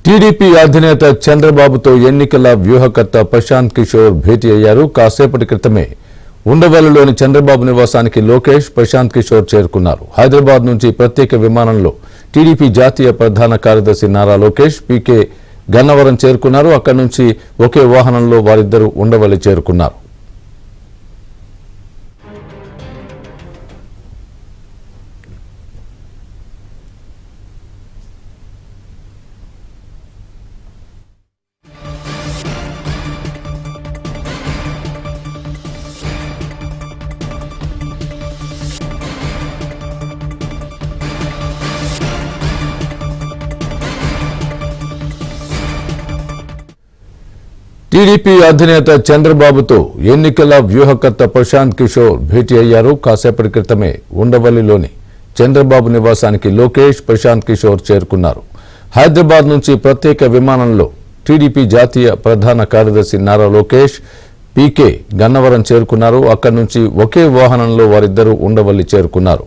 TDP అధినేత చంద్రబాబుతో ఎన్నికల వ్యూహకర్త ప్రశాంత్ కిషోర్ భేటీ అయ్యారు. కాసేపటి క్రితమే ఉండవల్లిలోని చంద్రబాబు నివాసానికి లోకేష్, ప్రశాంత్ కిషోర్ చేరుకున్నారు. హైదరాబాద్ నుంచి ప్రత్యేక విమానంలో టీడీపీ జాతీయ ప్రధాన కార్యదర్శి నారా లోకేష్, పీకే గన్నవరం చేరుకున్నారు. అక్కడి నుంచి ఒకే వాహనంలో వారిద్దరూ ఉండవల్లి చేరుకున్నారు. టీడీపీ అధినేత చంద్రబాబుతో ఎన్నికల వ్యూహకర్త ప్రశాంత్ కిషోర్ భేటీ అయ్యారు. కాసేపటి క్రితమే ఉండవల్లిలోని చంద్రబాబు నివాసానికి లోకేష్, ప్రశాంత్ కిషోర్ చేరుకున్నారు. హైదరాబాద్ నుంచి ప్రత్యేక విమానంలో టీడీపీ జాతీయ ప్రధాన కార్యదర్శి నారా లోకేష్, పీకే గన్నవరం చేరుకున్నారు. అక్కడి నుంచి ఒకే వాహనంలో వారిద్దరూ ఉండవల్లి చేరుకున్నారు.